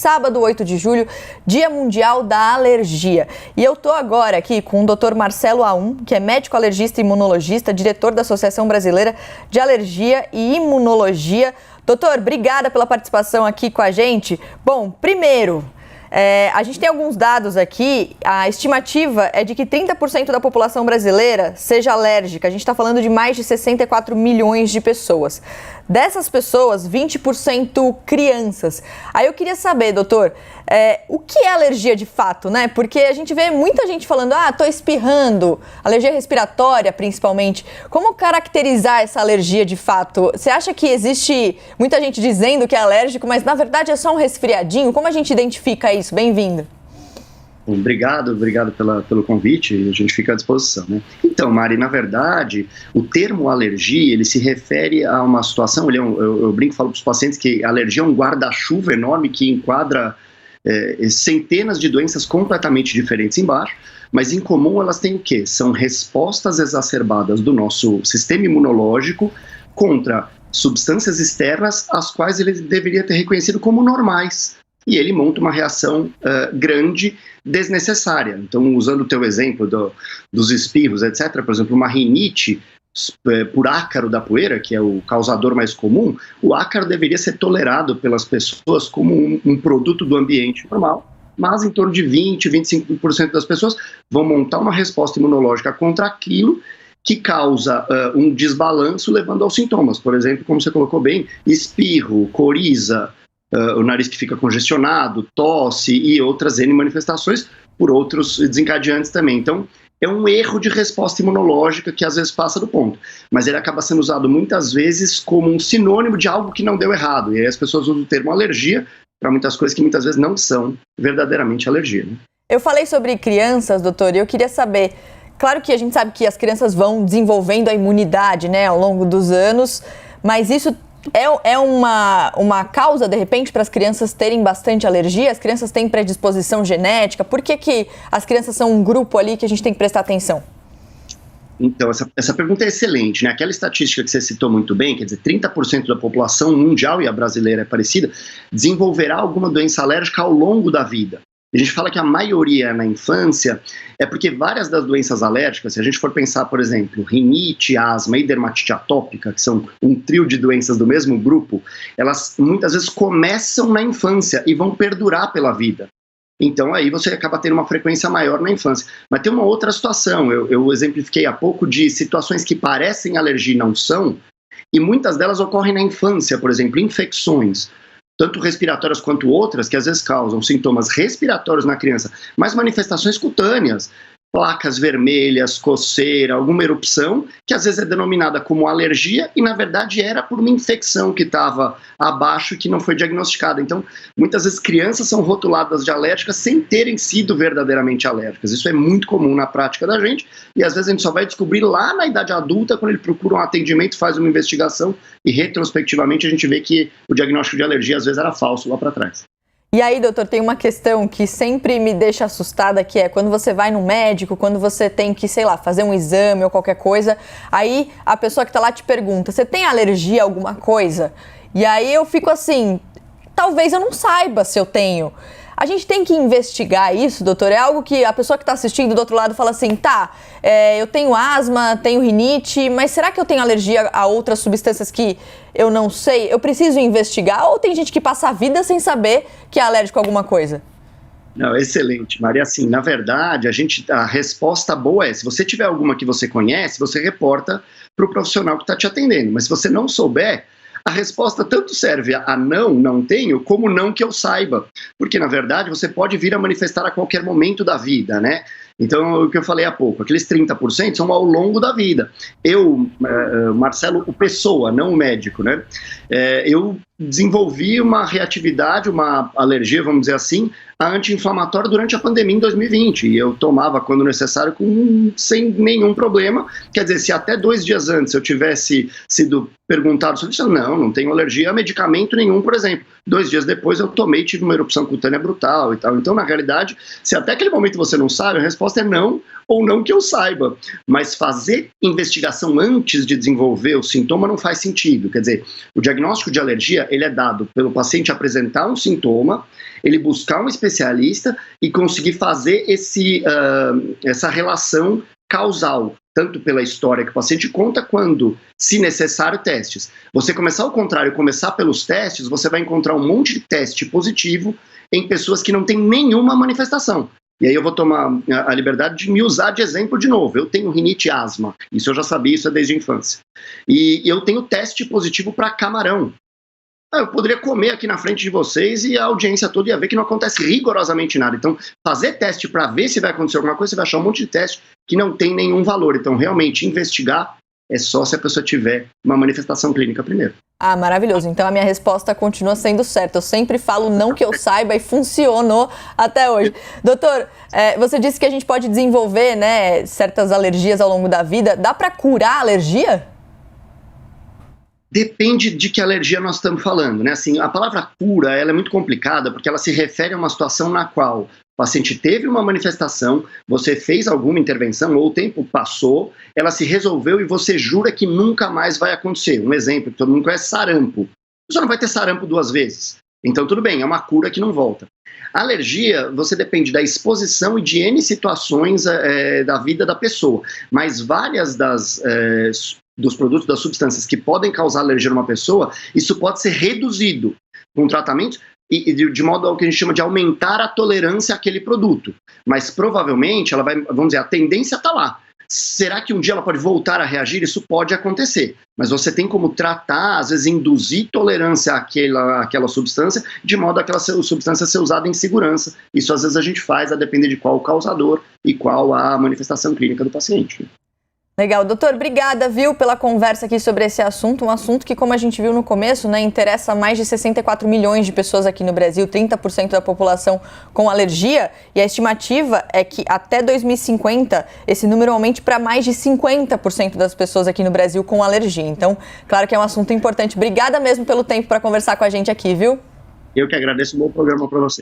sábado, 8 de julho, Dia Mundial da Alergia. E eu tô agora aqui com o Dr. Marcelo Aum, que é médico alergista e imunologista, diretor da Associação Brasileira de Alergia e Imunologia. Doutor, obrigada pela participação aqui com a gente. Bom, primeiro, a gente tem alguns dados aqui. A estimativa é de que 30% da população brasileira seja alérgica. A gente está falando de mais de 64 milhões de pessoas. Dessas pessoas, 20% crianças. Aí eu queria saber, doutor, o que é alergia de fato, né? Porque a gente vê muita gente falando, tô espirrando, alergia respiratória principalmente. Como caracterizar essa alergia de fato? Você acha que existe muita gente dizendo que é alérgico, mas na verdade é só um resfriadinho? Como a gente identifica isso? Bem-vindo. Obrigado pelo convite, a gente fica à disposição, né? Então, Mari, na verdade, o termo alergia, ele se refere a uma situação, eu brinco e falo para os pacientes que a alergia é um guarda-chuva enorme que enquadra centenas de doenças completamente diferentes embaixo, mas em comum elas têm o quê? São respostas exacerbadas do nosso sistema imunológico contra substâncias externas, as quais ele deveria ter reconhecido como normais. E ele monta uma reação grande, desnecessária. Então, usando o teu exemplo dos espirros, etc., por exemplo, uma rinite por ácaro da poeira, que é o causador mais comum, o ácaro deveria ser tolerado pelas pessoas como um produto do ambiente normal, mas em torno de 20, 25% das pessoas vão montar uma resposta imunológica contra aquilo que causa um desbalanço, levando aos sintomas. Por exemplo, como você colocou bem, espirro, coriza, o nariz que fica congestionado, tosse e outras N manifestações por outros desencadeantes também. Então, é um erro de resposta imunológica que às vezes passa do ponto, mas ele acaba sendo usado muitas vezes como um sinônimo de algo que não deu errado, e aí as pessoas usam o termo alergia para muitas coisas que muitas vezes não são verdadeiramente alergia, né? Eu falei sobre crianças, doutor, e eu queria saber, claro que a gente sabe que as crianças vão desenvolvendo a imunidade, né, ao longo dos anos, mas isso é uma causa, de repente, para as crianças terem bastante alergia? As crianças têm predisposição genética? Por que as crianças são um grupo ali que a gente tem que prestar atenção? Então, essa pergunta é excelente, né? Aquela estatística que você citou muito bem, quer dizer, 30% da população mundial, e a brasileira é parecida, desenvolverá alguma doença alérgica ao longo da vida. A gente fala que a maioria na infância é porque várias das doenças alérgicas, se a gente for pensar, por exemplo, rinite, asma e dermatite atópica, que são um trio de doenças do mesmo grupo, elas muitas vezes começam na infância e vão perdurar pela vida. Então aí você acaba tendo uma frequência maior na infância. Mas tem uma outra situação, eu exemplifiquei há pouco de situações que parecem alergia e não são, e muitas delas ocorrem na infância, por exemplo, infecções, tanto respiratórias quanto outras, que às vezes causam sintomas respiratórios na criança, mas manifestações cutâneas, placas vermelhas, coceira, alguma erupção, que às vezes é denominada como alergia e na verdade era por uma infecção que estava abaixo e que não foi diagnosticada. Então, muitas vezes crianças são rotuladas de alérgicas sem terem sido verdadeiramente alérgicas. Isso é muito comum na prática da gente e às vezes a gente só vai descobrir lá na idade adulta, quando ele procura um atendimento, faz uma investigação e retrospectivamente a gente vê que o diagnóstico de alergia às vezes era falso lá para trás. E aí, doutor, tem uma questão que sempre me deixa assustada, que é quando você vai no médico, quando você tem que, sei lá, fazer um exame ou qualquer coisa, aí a pessoa que tá lá te pergunta, você tem alergia a alguma coisa? E aí eu fico assim, talvez eu não saiba se eu tenho. A gente tem que investigar isso, doutor? É algo que a pessoa que está assistindo do outro lado fala assim, eu tenho asma, tenho rinite, mas será que eu tenho alergia a outras substâncias que eu não sei? Eu preciso investigar? Ou tem gente que passa a vida sem saber que é alérgico a alguma coisa? Não, excelente, Maria. Assim, na verdade, a resposta boa é, se você tiver alguma que você conhece, você reporta para o profissional que está te atendendo. Mas se você não souber, a resposta tanto serve a não tenho, como não que eu saiba. Porque, na verdade, você pode vir a manifestar a qualquer momento da vida, né? Então, o que eu falei há pouco, aqueles 30% são ao longo da vida. Eu, Marcelo, o pessoa, não o médico, né? Eu desenvolvi uma reatividade, uma alergia, vamos dizer assim, a anti-inflamatória durante a pandemia em 2020. E eu tomava, quando necessário, sem nenhum problema. Quer dizer, se até 2 dias antes eu tivesse sido perguntado sobre isso, não tenho alergia a medicamento nenhum, por exemplo. 2 dias depois eu tomei e tive uma erupção cutânea brutal e tal. Então, na realidade, se até aquele momento você não sabe, a resposta resposta é não, ou não que eu saiba. Mas fazer investigação antes de desenvolver o sintoma não faz sentido. Quer dizer, o diagnóstico de alergia, ele é dado pelo paciente apresentar um sintoma, ele buscar um especialista e conseguir fazer essa relação causal, tanto pela história que o paciente conta, quando, se necessário, testes. Você começar ao contrário, começar pelos testes, você vai encontrar um monte de teste positivo em pessoas que não têm nenhuma manifestação. E aí eu vou tomar a liberdade de me usar de exemplo de novo. Eu tenho rinite e asma, isso eu já sabia, isso é desde a infância. E eu tenho teste positivo para camarão. Eu poderia comer aqui na frente de vocês e a audiência toda ia ver que não acontece rigorosamente nada. Então, fazer teste para ver se vai acontecer alguma coisa, você vai achar um monte de teste que não tem nenhum valor. Então, realmente, investigar é só se a pessoa tiver uma manifestação clínica primeiro. Ah, maravilhoso. Então, a minha resposta continua sendo certa. Eu sempre falo não que eu saiba e funcionou até hoje. Doutor, você disse que a gente pode desenvolver, né, certas alergias ao longo da vida. Dá para curar a alergia? Depende de que alergia nós estamos falando, né? Assim, a palavra cura, ela é muito complicada porque ela se refere a uma situação na qual o paciente teve uma manifestação, você fez alguma intervenção, ou o tempo passou, ela se resolveu e você jura que nunca mais vai acontecer. Um exemplo que todo mundo conhece, sarampo. Você não vai ter sarampo 2 vezes. Então, tudo bem, é uma cura que não volta. A alergia, você depende da exposição e de N situações da vida da pessoa, mas várias dos produtos, das substâncias que podem causar alergia numa pessoa, isso pode ser reduzido com tratamento e de modo ao que a gente chama de aumentar a tolerância àquele produto. Mas provavelmente ela vai, vamos dizer, a tendência está lá. Será que um dia ela pode voltar a reagir? Isso pode acontecer. Mas você tem como tratar, às vezes induzir tolerância àquela substância, de modo a aquela substância ser usada em segurança. Isso às vezes a gente faz a depender de qual o causador e qual a manifestação clínica do paciente. Legal. Doutor, obrigada, viu, pela conversa aqui sobre esse assunto. Um assunto que, como a gente viu no começo, né, interessa mais de 64 milhões de pessoas aqui no Brasil, 30% da população com alergia. E a estimativa é que até 2050 esse número aumente para mais de 50% das pessoas aqui no Brasil com alergia. Então, claro que é um assunto importante. Obrigada mesmo pelo tempo para conversar com a gente aqui, viu? Eu que agradeço, um bom programa para você.